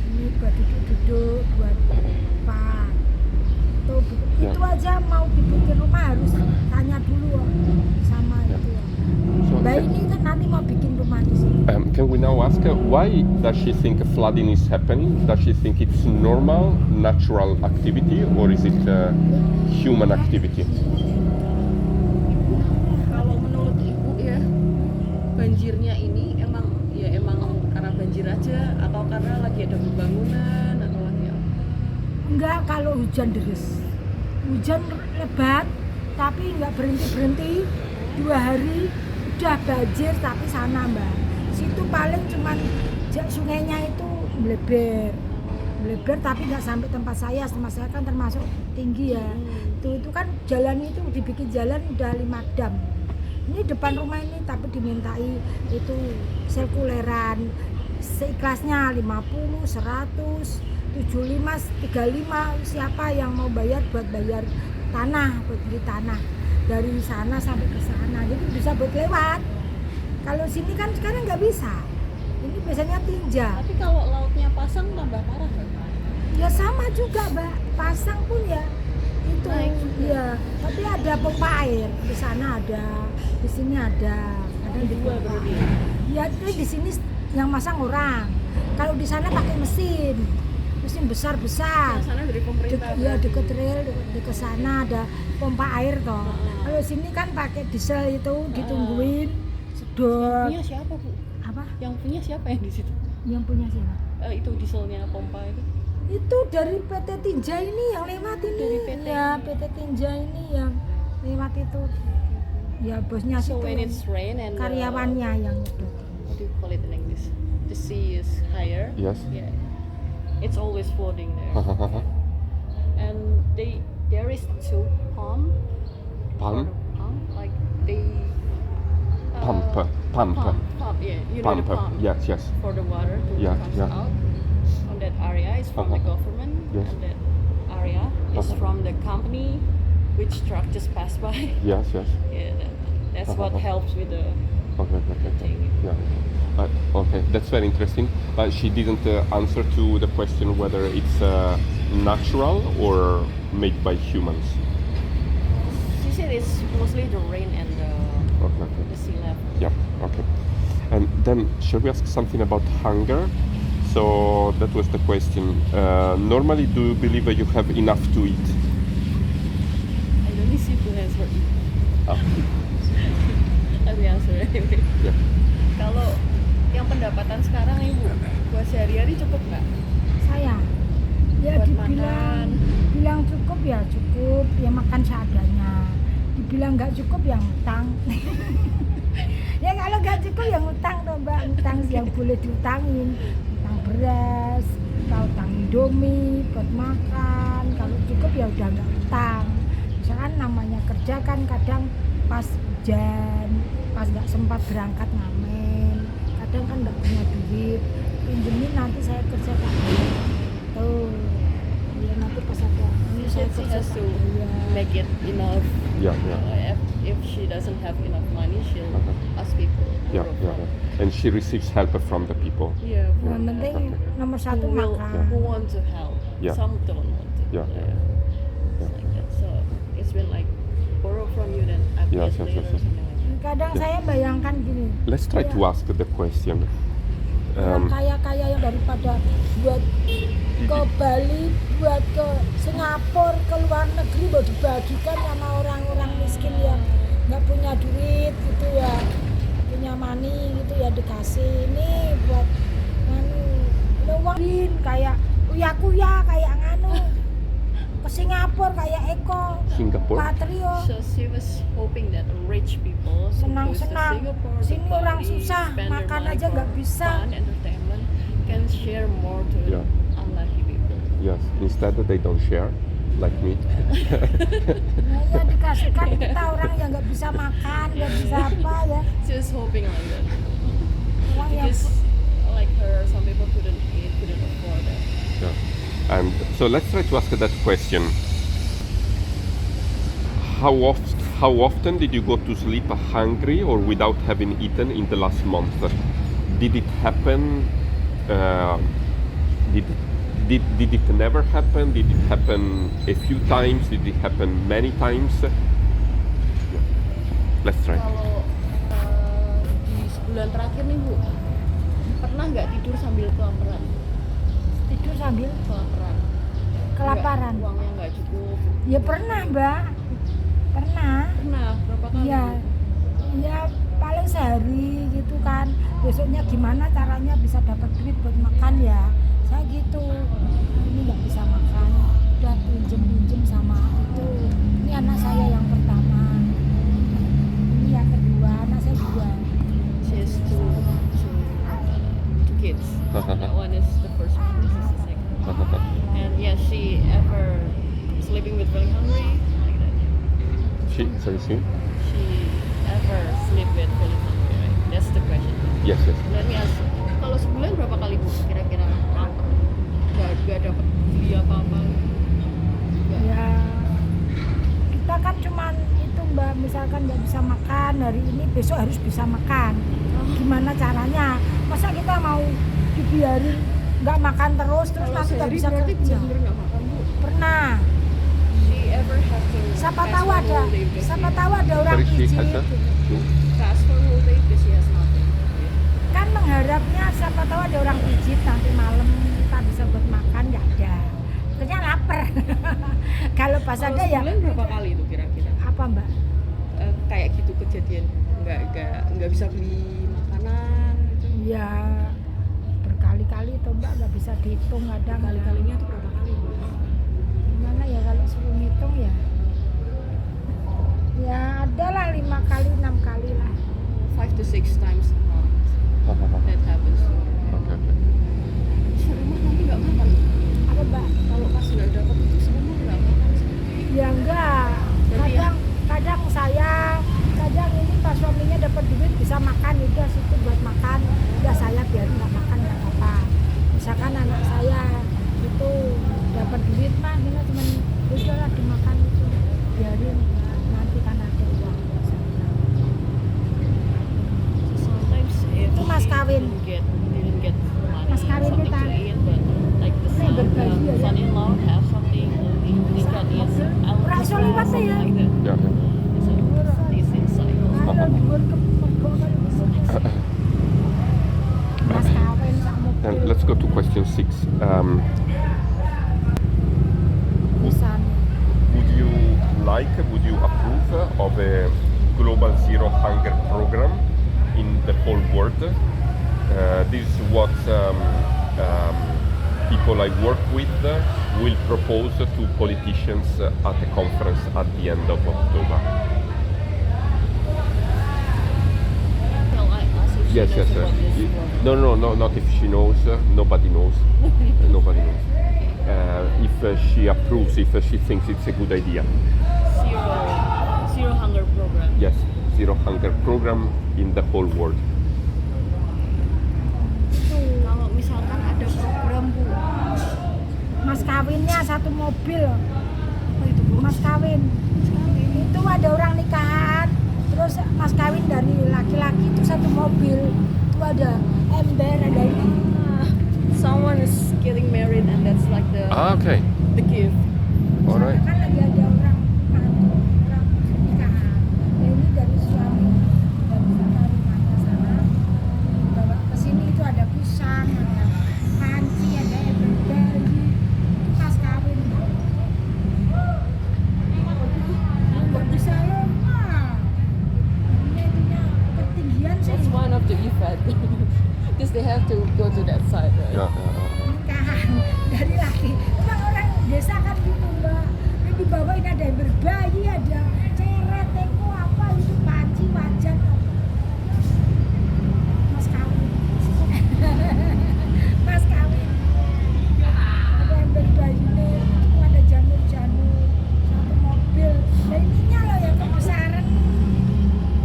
[SPEAKER 1] Ini buat duduk-duduk, buat apa? Tuh,
[SPEAKER 2] Ya.
[SPEAKER 1] itu aja mau dibikin rumah harus tanya dulu sama
[SPEAKER 2] Ya.
[SPEAKER 1] itu.
[SPEAKER 2] So,
[SPEAKER 1] Mbak ini kan nanti mau bikin rumah di sini.
[SPEAKER 2] can we now ask her why does she think flooding is happening? Does she think it's normal, natural activity, or is it human activity?
[SPEAKER 3] Kalau menurut Ibu ya, banjirnya ini emang karena banjir aja atau karena lagi ada pembangunan atau lagi apa?
[SPEAKER 1] Enggak, kalau hujan deras. Hujan lebat tapi nggak berhenti-berhenti. 2 hari udah banjir tapi sana Mbak. Situ paling cuman sungainya itu melebar tapi nggak sampai tempat saya kan termasuk tinggi ya. Itu kan jalan itu dibikin jalan udah 5 dam. Ini depan rumah ini tapi dimintai itu sirkuleran seikhlasnya 50, 100, 75, 35 siapa yang mau bayar buat bayar tanah, buat beli tanah dari sana sampai ke sana jadi bisa buat lewat. Kalau sini kan sekarang nggak bisa, ini biasanya tinja.
[SPEAKER 3] Tapi kalau lautnya pasang tambah parah kan?
[SPEAKER 1] Ya sama juga Mbak, pasang pun ya itu
[SPEAKER 3] Naik juga.
[SPEAKER 1] ya, tapi ada pompa air di sana ada, di sini ada di
[SPEAKER 3] Dua
[SPEAKER 1] pompa.
[SPEAKER 3] berarti.
[SPEAKER 1] Ya itu di sini yang masang orang, kalau di sana pakai mesin besar-besar.
[SPEAKER 3] Yang sana dari pemerintah.
[SPEAKER 1] Ya
[SPEAKER 3] berarti.
[SPEAKER 1] deket rel, deket sana ada pompa air toh. Kalau sini kan pakai diesel itu ditungguin sedot.
[SPEAKER 3] Punya siapa Bu?
[SPEAKER 1] Apa?
[SPEAKER 3] Yang punya siapa yang di situ?
[SPEAKER 1] Yang punya siapa?
[SPEAKER 3] Itu dieselnya pompa itu.
[SPEAKER 1] Itu dari PT Tinja ini yang lewat ini.
[SPEAKER 3] Dari PT.
[SPEAKER 1] Ya PT Tinja ini yang lewat itu. Ya bosnya
[SPEAKER 3] So
[SPEAKER 1] situ.
[SPEAKER 3] when it's rain and
[SPEAKER 1] Karyawannya yang itu.
[SPEAKER 3] what do you call it in English? The sea is higher.
[SPEAKER 2] Yes.
[SPEAKER 3] Yeah. It's always flooding there. And there is 2
[SPEAKER 2] Palm?
[SPEAKER 3] like they
[SPEAKER 2] Pump.
[SPEAKER 3] pump, yeah, you know the pump
[SPEAKER 2] Yes, yes.
[SPEAKER 3] for the water to
[SPEAKER 2] Yeah,
[SPEAKER 3] comes
[SPEAKER 2] yeah.
[SPEAKER 3] out. On that area is from the government,
[SPEAKER 2] Yes.
[SPEAKER 3] and that area is from the company which truck just passed by.
[SPEAKER 2] Yes, yes.
[SPEAKER 3] Yeah, that's what helps with the
[SPEAKER 2] Okay.
[SPEAKER 3] thing.
[SPEAKER 2] Yeah. Okay, that's very interesting. But she didn't answer to the question whether it's natural or made by humans.
[SPEAKER 3] She said it's mostly the rain and
[SPEAKER 2] Okay.
[SPEAKER 3] the sea level.
[SPEAKER 2] Yeah. Okay. And then, shall we ask something about hunger? So that was the question. Normally, do you believe that you have enough to eat?
[SPEAKER 3] I don't need you to answer it.
[SPEAKER 2] Ah.
[SPEAKER 3] Let me answer anyway.
[SPEAKER 2] Yeah.
[SPEAKER 3] Kalau yang pendapatan sekarang Ibu buat sehari-hari cukup nggak?
[SPEAKER 1] Saya ya
[SPEAKER 3] Buat
[SPEAKER 1] bilang cukup ya cukup, ya makan seadanya. Dibilang nggak cukup ya ngutang. Ya kalau nggak cukup ya ngutang toh Mbak, ngutang yang boleh diutangin, utang beras, atau utang Indomie buat makan. Kalau cukup ya udah nggak utang. Misalkan namanya kerja kan kadang pas hujan, pas nggak sempat berangkat ngamen, kadang kan nggak punya duit, pinjemin nanti saya kerja tak tuh ya nanti pas ada ini saya
[SPEAKER 3] She
[SPEAKER 1] kerja
[SPEAKER 3] has to
[SPEAKER 1] ya.
[SPEAKER 3] make it enough.
[SPEAKER 2] Yeah, yeah.
[SPEAKER 3] If she doesn't have enough money, she'll ask people. to
[SPEAKER 2] Yeah,
[SPEAKER 3] borrow
[SPEAKER 2] yeah,
[SPEAKER 3] from.
[SPEAKER 2] yeah. And she receives help from the people.
[SPEAKER 3] Yeah,
[SPEAKER 1] Yang penting nomor satu
[SPEAKER 3] who will
[SPEAKER 1] makan.
[SPEAKER 3] who want to help.
[SPEAKER 2] Yeah.
[SPEAKER 3] Some don't want to.
[SPEAKER 2] Yeah, yeah.
[SPEAKER 3] It's like that. So it's been like borrow from you then I pay
[SPEAKER 2] Yes,
[SPEAKER 3] it
[SPEAKER 2] yes,
[SPEAKER 3] later
[SPEAKER 2] yes,
[SPEAKER 3] or
[SPEAKER 2] yes.
[SPEAKER 3] something like that.
[SPEAKER 1] Kadang saya bayangkan gini.
[SPEAKER 2] Let's try
[SPEAKER 1] ya,
[SPEAKER 2] to ask the question.
[SPEAKER 1] Orang kaya-kaya yang daripada buat ke Bali, buat ke Singapura, ke luar negeri mau dibagikan sama orang-orang miskin yang nggak punya duit gitu ya, punya money gitu ya, dikasih ini buat uangin kayak kuya-kuya kayak nganu ke Singapura kayak Eko
[SPEAKER 2] Singapore.
[SPEAKER 1] Patrio.
[SPEAKER 3] So she was hoping that rich people who goes to
[SPEAKER 1] Senang-senang.
[SPEAKER 3] Singapore, to
[SPEAKER 1] Sini orang
[SPEAKER 3] Bali,
[SPEAKER 1] susah,
[SPEAKER 3] spend their
[SPEAKER 1] makan
[SPEAKER 3] money
[SPEAKER 1] aja
[SPEAKER 3] for
[SPEAKER 1] nggak bisa.
[SPEAKER 3] fun, entertainment, can share more to
[SPEAKER 2] Yeah.
[SPEAKER 3] unlucky people.
[SPEAKER 2] Yes. Instead they don't share, like me.
[SPEAKER 1] Nah, ya dikasihkan kita orang yang nggak bisa makan, nggak bisa apa ya.
[SPEAKER 3] She was hoping like that.
[SPEAKER 1] Orang yang
[SPEAKER 3] Because like her, some people couldn't eat, couldn't afford it.
[SPEAKER 2] Yeah. And so let's try to ask that question. How often did you go to sleep hungry or without having eaten in the last month? Did it happen? Did it never happen? Did it happen a few times? Did it happen many times? Yeah. Let's try.
[SPEAKER 3] Kalau di sebulan terakhir nih Bu, pernah nggak tidur sambil kelaparan?
[SPEAKER 1] tidur sambil
[SPEAKER 3] Kelaparan.
[SPEAKER 1] kelaparan.
[SPEAKER 3] Nggak, uangnya nggak cukup.
[SPEAKER 1] Ya pernah Mbak, pernah.
[SPEAKER 3] Pernah berapa kali?
[SPEAKER 1] Ya,
[SPEAKER 3] Bu?
[SPEAKER 1] ya paling sehari gitu kan. Besoknya gimana caranya bisa dapat duit buat makan ya? Saya gitu. Ini nggak bisa makan, udah pinjem sama itu. Ini anak saya yang pertama. Ini yang kedua, anak saya dua.
[SPEAKER 3] She has two kids. One is the first one, this is the second. And yeah, she ever sleeping with feeling hungry like that.
[SPEAKER 2] She
[SPEAKER 3] Ever sleep with feeling hungry, right? That's the question.
[SPEAKER 2] Yes.
[SPEAKER 3] Let me ask, kalau sebulan berapa kali Bu kira-kira lapar? Gak dapat beli apa-apa? Nggak.
[SPEAKER 1] Ya, kita kan cuman itu Mbak, misalkan nggak bisa makan hari ini, besok harus bisa makan. Gimana caranya? Masa kita mau dibiarin nggak makan terus
[SPEAKER 3] Kalau
[SPEAKER 1] nanti nggak
[SPEAKER 3] sehari
[SPEAKER 1] bisa
[SPEAKER 3] berarti
[SPEAKER 1] kerja?
[SPEAKER 3] bener-bener nggak makan Bu?
[SPEAKER 1] Pernah.
[SPEAKER 3] She ever have to
[SPEAKER 1] Siapa
[SPEAKER 3] fast
[SPEAKER 1] tahu
[SPEAKER 3] for
[SPEAKER 1] ada,
[SPEAKER 3] whole day because
[SPEAKER 1] siapa
[SPEAKER 3] she-
[SPEAKER 1] tahu ada orang
[SPEAKER 2] Sorry, she
[SPEAKER 1] pijit.
[SPEAKER 2] has a.
[SPEAKER 3] fast for whole day because she has nothing.
[SPEAKER 1] Kan mengharapnya siapa tahu ada orang pijit nanti malam kita bisa buat makan, nggak ada. Ternyata lapar. Kalau pas
[SPEAKER 3] Kalau
[SPEAKER 1] ada ya
[SPEAKER 3] sebulan berapa kali itu kira-kira?
[SPEAKER 1] apa Mbak?
[SPEAKER 3] Kayak gitu kejadian nggak bisa beli makanan gitu.
[SPEAKER 1] Ya berkali-kali tuh Mbak, nggak bisa dihitung kadang.
[SPEAKER 3] Kali-kalinya tuh berapa kali Bu?
[SPEAKER 1] Gimana ya kalau suruh ngitung ya? Ya ada lah 5 kali 6 kali lah.
[SPEAKER 3] 5 to 6 times a month that happens to her.
[SPEAKER 2] Okay.
[SPEAKER 3] Serumah nanti nggak makan.
[SPEAKER 1] Apa Mbak?
[SPEAKER 3] Kalau pas sudah dapat itu serumah nggak makan.
[SPEAKER 1] Ya enggak.
[SPEAKER 3] Berarti
[SPEAKER 1] Kadang saya, kadang ini pas suaminya dapat duit bisa makan, udah situ buat makan. Udah saya biar nggak makan nggak apa-apa. Misalkan anak saya itu dapat duit mah, kita cuman udahlah dimakan itu, biarin nanti kan ada uang.
[SPEAKER 3] Sometimes if
[SPEAKER 1] Itu mas
[SPEAKER 3] she
[SPEAKER 1] kawin.
[SPEAKER 3] didn't get money,
[SPEAKER 1] Mas kawin
[SPEAKER 3] something
[SPEAKER 1] kita.
[SPEAKER 3] to eat, but like the
[SPEAKER 1] Ini berbagi ya, ya.
[SPEAKER 3] son-in-law have something, they can eat
[SPEAKER 1] Ora iso liwat ya.
[SPEAKER 3] like that.
[SPEAKER 2] Yeah.
[SPEAKER 3] So this inside.
[SPEAKER 1] Kalau dhuwur kepego kan bisa. Mas kawin sak mobil.
[SPEAKER 2] And let's go to question 6.
[SPEAKER 1] Pisan.
[SPEAKER 2] Would you approve of a global zero hunger program in the whole world? This is what people I work with will propose to politicians at a conference at the end of October.
[SPEAKER 3] Well, I asked if she
[SPEAKER 2] Yes,
[SPEAKER 3] knows
[SPEAKER 2] yes.
[SPEAKER 3] about this
[SPEAKER 2] Y-
[SPEAKER 3] program.
[SPEAKER 2] No, not if she knows. Nobody knows. Nobody knows. If she approves, if she thinks it's a good idea.
[SPEAKER 3] Zero hunger program.
[SPEAKER 2] Yes, zero hunger program in the whole world.
[SPEAKER 3] Kalau misalkan ada program Bu,
[SPEAKER 1] Mas kawinnya satu mobil.
[SPEAKER 3] apa itu Bu?
[SPEAKER 1] Mas kawin. Itu ada orang nikahan, terus mas kawin dari laki-laki itu satu mobil. Itu ada ember, ada ini.
[SPEAKER 3] Someone is getting married and that's like the
[SPEAKER 2] Okay.
[SPEAKER 3] the gift.
[SPEAKER 2] Alright.
[SPEAKER 1] Kan lagi ada orang nikahan. Nah, ini dari suami
[SPEAKER 3] they have to go to that side, right?
[SPEAKER 2] Yeah.
[SPEAKER 1] Nikahan dari laki. Emang orang desa kan gitu mbak. Ini di bawah ini ada yang berbayi, ada ceret, teko apa itu panci wajan. Mas kawin. Mas kawin. Ada yang berbayi nih, ada janur-janur, satu mobil. Nah ininya loh yang kebesaran.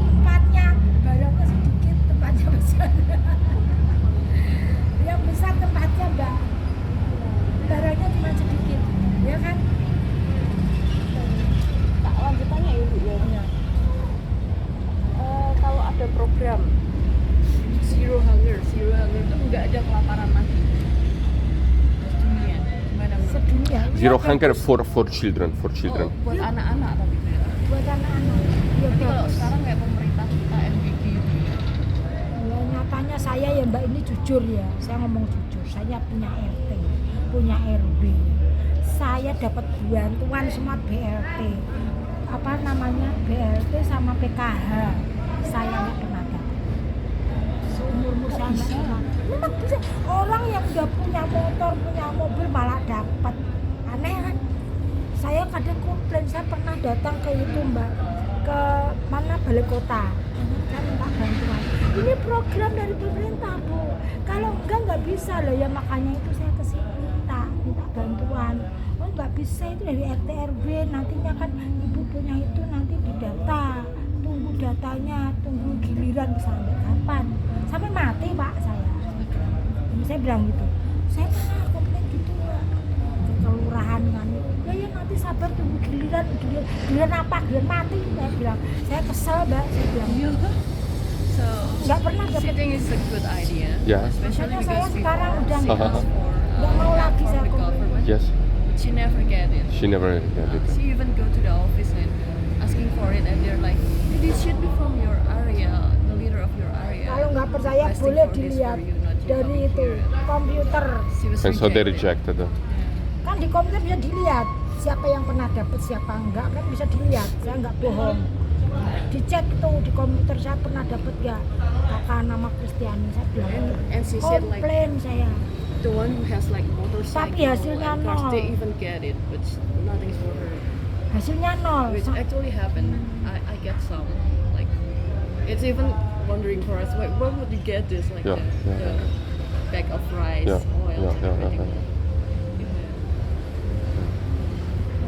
[SPEAKER 1] Tempatnya barangnya sedikit, tempatnya besar. Yang besar tempatnya mbak, barangnya cuma sedikit, ya kan?
[SPEAKER 3] Tak lanjutannya ibu ya. Kalau ada program Zero Hunger itu nggak ada kelaparan lagi. Dunia, gimana?
[SPEAKER 1] Sedunia.
[SPEAKER 2] Zero
[SPEAKER 1] Ya,
[SPEAKER 2] hunger
[SPEAKER 1] bagus.
[SPEAKER 2] for children.
[SPEAKER 3] Oh, buat anak-anak tapi.
[SPEAKER 1] Buat anak-anak. Ya
[SPEAKER 3] Tapi kalau
[SPEAKER 1] bagus.
[SPEAKER 3] sekarang kayak pemerintah kita MBG gitu ya.
[SPEAKER 1] Ya, nyatanya saya ya mbak ini jujur ya, saya ngomong jujur, saya punya RT, punya RW, saya dapat bantuan semua BLT, apa namanya BLT sama PKH, saya nggak pernah dapat. Seumur saya nggak pernah. Memang bisa orang yang udah punya motor, punya mobil malah dapat, aneh kan? Saya kadang komplain, saya pernah datang ke itu mbak, ke mana balai kota, kan minta bantuan. Ini program dari pemerintah bu, kalau enggak nggak bisa loh ya, makanya itu saya kesini minta bantuan. Oh nggak bisa, itu dari RT RW, nantinya kan ibu punya itu nanti didata, tunggu datanya, tunggu giliran sampai kapan, sampai mati pak saya bilang gitu. Saya pernah komplain gitu pak ke kelurahan kan, ya nanti sabar tunggu giliran apa, giliran mati, saya bilang. Saya kesel mbak, saya bilang
[SPEAKER 3] So,
[SPEAKER 1] nggak pernah
[SPEAKER 3] she
[SPEAKER 1] dapat.
[SPEAKER 3] think it's a good idea.
[SPEAKER 2] Yeah.
[SPEAKER 3] Especially
[SPEAKER 1] Makanya saya
[SPEAKER 3] because
[SPEAKER 1] sekarang
[SPEAKER 3] before
[SPEAKER 1] udah
[SPEAKER 3] she
[SPEAKER 2] nggak-
[SPEAKER 3] asked for
[SPEAKER 1] nggak mau
[SPEAKER 3] help
[SPEAKER 1] lagi
[SPEAKER 3] from
[SPEAKER 1] saya
[SPEAKER 3] the
[SPEAKER 1] komplain.
[SPEAKER 3] government.
[SPEAKER 2] Yes.
[SPEAKER 3] She never get it.
[SPEAKER 2] She never get it.
[SPEAKER 3] She even go to the office and asking for it, and they're like, "This should be from your area, the leader of your area."
[SPEAKER 1] Kalau nggak percaya
[SPEAKER 3] requesting
[SPEAKER 1] boleh
[SPEAKER 3] for this
[SPEAKER 1] dilihat
[SPEAKER 3] for you, not you
[SPEAKER 1] dari
[SPEAKER 3] coming
[SPEAKER 1] itu
[SPEAKER 3] here."
[SPEAKER 1] komputer.
[SPEAKER 3] She was
[SPEAKER 2] And so they
[SPEAKER 3] rejected.
[SPEAKER 2] rejected.
[SPEAKER 1] Kan di komputer bisa dilihat siapa yang pernah dapat, siapa enggak, kan bisa dilihat. Saya nggak bohong. Dicek tuh di komputer, saya pernah dapat nggak kakak nama Kristiani, saya bilang
[SPEAKER 3] And she said like
[SPEAKER 1] komplain saya.
[SPEAKER 3] the one who has like motorcycle
[SPEAKER 1] Tapi hasilnya
[SPEAKER 3] and cars,
[SPEAKER 1] nol.
[SPEAKER 3] they even get it, but nothing's for her.
[SPEAKER 1] Hasilnya nol.
[SPEAKER 3] Which actually happened. I get some like it's even wondering for us, like, where would you get this, like
[SPEAKER 2] Yeah,
[SPEAKER 3] the bag of rice,
[SPEAKER 2] Yeah,
[SPEAKER 3] oil,
[SPEAKER 2] yeah,
[SPEAKER 3] and everything.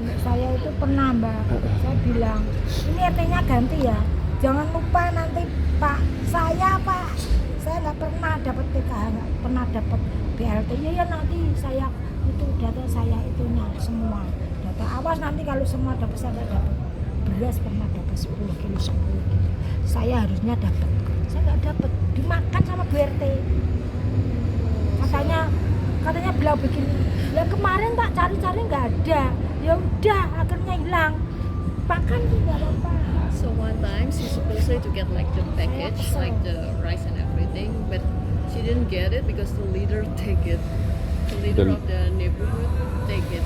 [SPEAKER 1] Untuk saya itu pernah mbak, saya bilang ini RT-nya ganti ya, jangan lupa nanti pak, saya nggak pernah dapat PKH, nggak pernah dapat BLT, ya nanti saya itu data saya itunya semua data, awas nanti kalau semua dapat, saya nggak dapat. Beras pernah dapat 10 kilo, saya harusnya dapat, saya nggak dapat, dimakan sama BRT. Katanya beliau bikin, ya kemarin tak cari-cari nggak ada, ya udah akhirnya hilang, makan tuh nggak apa-apa.
[SPEAKER 3] So one time she's supposed to get like the package, like the rice and everything, but she didn't get it because the leader take it. The leader of the neighborhood take it,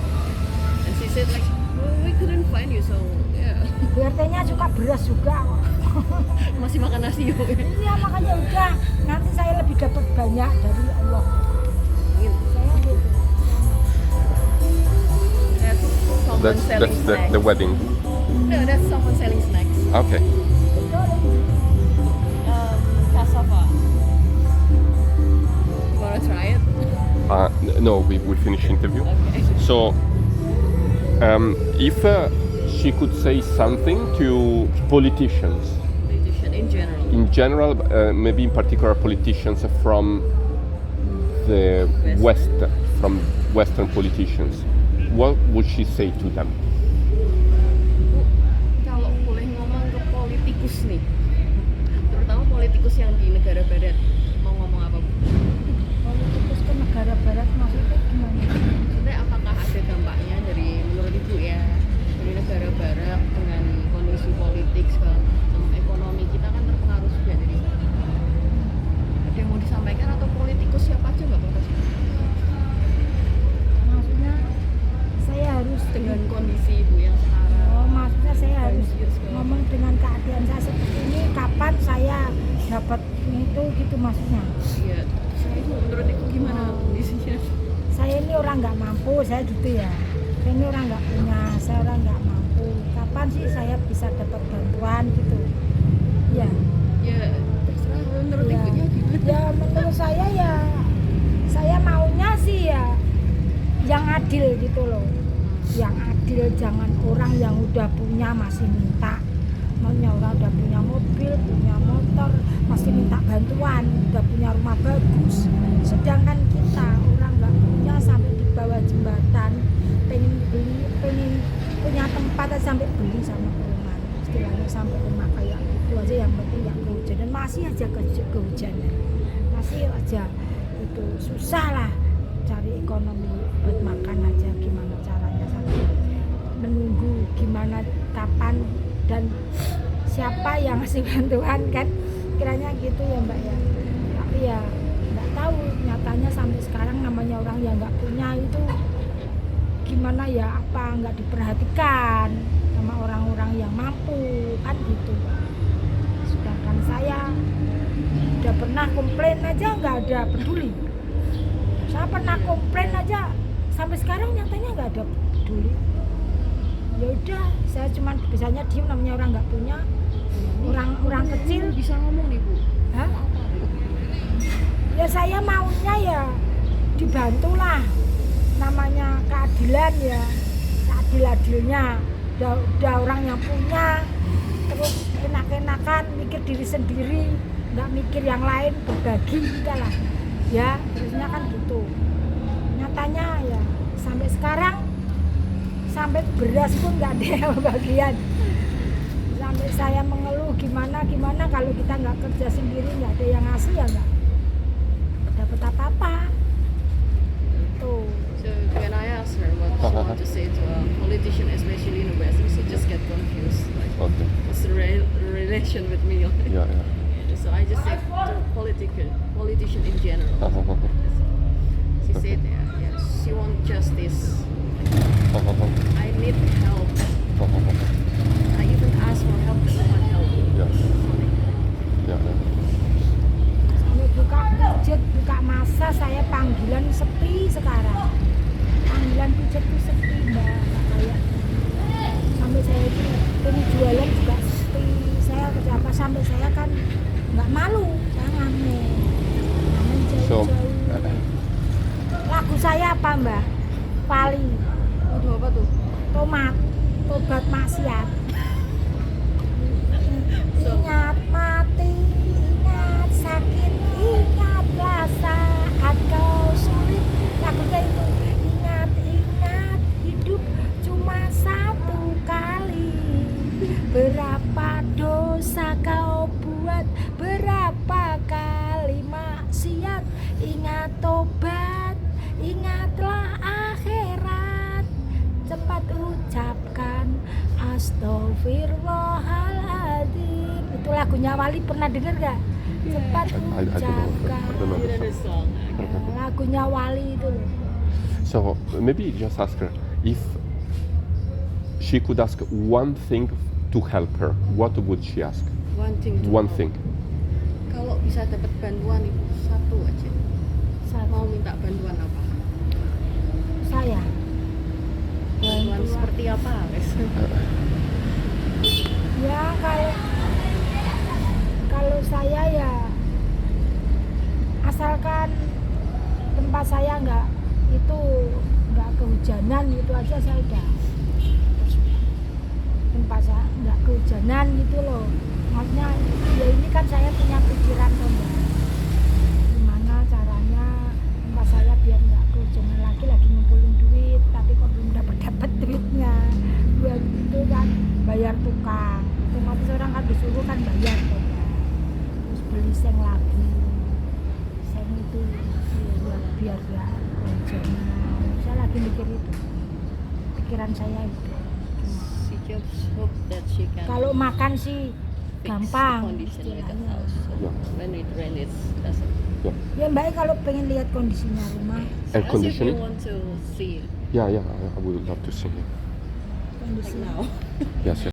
[SPEAKER 3] and she said like, well, we couldn't find you, so yeah.
[SPEAKER 1] BRT-nya suka beras juga.
[SPEAKER 3] Masih makan nasi yuk.
[SPEAKER 1] Iya makanya udah, nanti saya lebih dapat banyak dari Allah. Saya gitu.
[SPEAKER 3] That's someone
[SPEAKER 2] That's
[SPEAKER 3] selling snacks.
[SPEAKER 2] the wedding.
[SPEAKER 3] No, that's someone selling snacks.
[SPEAKER 2] Okay.
[SPEAKER 3] Cassava. You wanna try it?
[SPEAKER 2] No, we finished interview.
[SPEAKER 3] Okay.
[SPEAKER 2] So, if she could say something to politicians,
[SPEAKER 3] Politician in general.
[SPEAKER 2] in general, maybe in particular politicians from the West, from Western politicians, what would she say to them?
[SPEAKER 3] Kalau boleh ngomong ke politikus nih, terutama politikus yang di negara barat, mau ngomong apa Bu?
[SPEAKER 1] Politikus ke negara barat maksudnya gimana?
[SPEAKER 3] Maksudnya apakah ada dampaknya dari menurut Ibu ya, dari negara barat dengan kondisi politik segala macam, ekonomi kita kan terpengaruh juga dari sana. Ada yang mau disampaikan atau politikus siapa aja nggak apa-apa sih?
[SPEAKER 1] Maksudnya saya harus
[SPEAKER 3] Dengan kondisi Ibu yang sekarang.
[SPEAKER 1] Oh, maksudnya saya harus
[SPEAKER 3] banjir segala
[SPEAKER 1] ngomong dengan keadaan saya seperti ini, kapan saya dapat itu gitu maksudnya.
[SPEAKER 3] Iya, Ibu menurut Ibu gimana kondisinya?
[SPEAKER 1] Saya ini orang nggak mampu, saya gitu ya. Saya ini orang nggak punya, saya orang nggak mampu. Kapan sih saya bisa dapat bantuan gitu? Ya,
[SPEAKER 3] Ya terserah menurut
[SPEAKER 1] ya.
[SPEAKER 3] Ibunya gimana?
[SPEAKER 1] Ya menurut saya ya, saya maunya sih ya yang adil gitu loh. Yang adil, jangan orang yang udah punya masih minta. Maunya orang udah punya mobil, punya motor, masih minta bantuan, udah punya rumah bagus. Sedangkan kita orang nggak punya, sampai di bawah jembatan, pengen beli, pengen punya tempat aja sampai beli sama rumah. Istilahnya sampai rumah kayak itu aja, yang penting nggak kehujanan, masih aja kehujanan, masih aja itu susah lah cari ekonomi buat makan aja, gimana caranya sampai menunggu gimana kapan dan siapa yang ngasih bantuan kan, kiranya gitu ya Mbak ya. Tapi ya nggak tahu nyatanya sampai sekarang namanya orang yang nggak punya itu gimana ya, apa nggak diperhatikan sama orang-orang yang mampu kan gitu. Sedangkan saya udah pernah komplain aja nggak ada peduli. Saya pernah komplain aja sampai sekarang nyatanya nggak ada peduli. Ya udah, saya cuma bisanya diem, namanya orang nggak punya, orang kecil.
[SPEAKER 3] Ibu bisa ngomong nih Bu.
[SPEAKER 1] Hah? Ya saya maunya ya dibantulah, namanya keadilan ya, seadil-adilnya. Udah orang yang punya terus enak-enakan mikir diri sendiri, nggak mikir yang lain, berbagi kita lah ya, terusnya kan gitu. Nyatanya ya sampai sekarang, sampai beras pun nggak ada yang bagian. Sampai saya mengeluh gimana kalau kita nggak kerja sendiri, nggak ada yang ngasih ya nggak dapat apa-apa. Tuh.
[SPEAKER 3] So when I asked her what she want to say to a politician, especially in the West, she just get confused. Like,
[SPEAKER 2] Okay.
[SPEAKER 3] what's the relation with me?
[SPEAKER 2] Yeah, yeah.
[SPEAKER 3] So I just said to politician in general. She said, yeah, she want justice. I need help. I even asked for help, but no one helped.
[SPEAKER 2] Yeah. Yeah, yeah.
[SPEAKER 1] Sampai buka pijet, buka masa, saya panggilan sepi sekarang. Panggilan pijet itu sepi Mbak, nggak kayak sampai saya itu pengen jualan juga sepi. Saya kerja apa sampai saya kan nggak malu, saya ngamen
[SPEAKER 2] So,
[SPEAKER 1] jauh-jauh. Lagu saya apa Mbak? Pali.
[SPEAKER 3] Aduh, apa tuh?
[SPEAKER 1] Tomat, tobat maksiat.
[SPEAKER 3] So,
[SPEAKER 1] Ingat mati, ingat sakit, ingatlah saat kau sulit. Lagunya itu, ingat hidup cuma satu kali. Berapa dosa kau buat, berapa kali maksiat. Ingat tobat, ingatlah akhirat. Cepat ucapkan Astaghfirullahaladzim. Itu lagunya Wali, pernah denger gak? Cepat
[SPEAKER 2] I don't know.
[SPEAKER 1] ucapkan.
[SPEAKER 2] I don't know.
[SPEAKER 3] you know the song.
[SPEAKER 1] Ya, lagunya Wali itu loh.
[SPEAKER 2] So maybe just ask her if she could ask one thing to help her. What would she ask?
[SPEAKER 3] One thing. to
[SPEAKER 2] One
[SPEAKER 3] know.
[SPEAKER 2] thing.
[SPEAKER 3] Kalau bisa dapat bantuan Ibu satu aja,
[SPEAKER 1] Saya,
[SPEAKER 3] mau minta bantuan apa?
[SPEAKER 1] saya
[SPEAKER 3] Bantuan seperti apa, guys?
[SPEAKER 1] ya kalau saya ya asalkan tempat saya nggak kehujanan gitu aja, saya udah tempat saya nggak kehujanan gitu loh. Maksudnya ya ini kan saya punya pikiran tuh Mbak, gimana caranya tempat saya biar nggak kehujanan lagi ngumpulin duit, tapi kok belum dapat duitnya. Buat itu kan bayar tukang, otomatis orang kan disuruh kan bayar tuh Mbak. Terus beli seng lagi, seng itu ya, biar nggak kehujanan. Saya lagi mikir itu, pikiran saya itu.
[SPEAKER 3] She just hope that she can
[SPEAKER 1] Kalau makan sih
[SPEAKER 3] fix
[SPEAKER 1] gampang
[SPEAKER 3] the condition with the
[SPEAKER 1] istilahnya.
[SPEAKER 3] house. So
[SPEAKER 2] Yeah.
[SPEAKER 3] when it rain, it doesn't.
[SPEAKER 1] Ya Mbak kalau pengen lihat kondisinya rumah,
[SPEAKER 2] Air
[SPEAKER 3] As if
[SPEAKER 2] conditioning?
[SPEAKER 3] you want to see
[SPEAKER 2] Yeah, yeah. I would love to see it.
[SPEAKER 3] like
[SPEAKER 1] kondisinya.
[SPEAKER 3] now.
[SPEAKER 2] Yes, yes.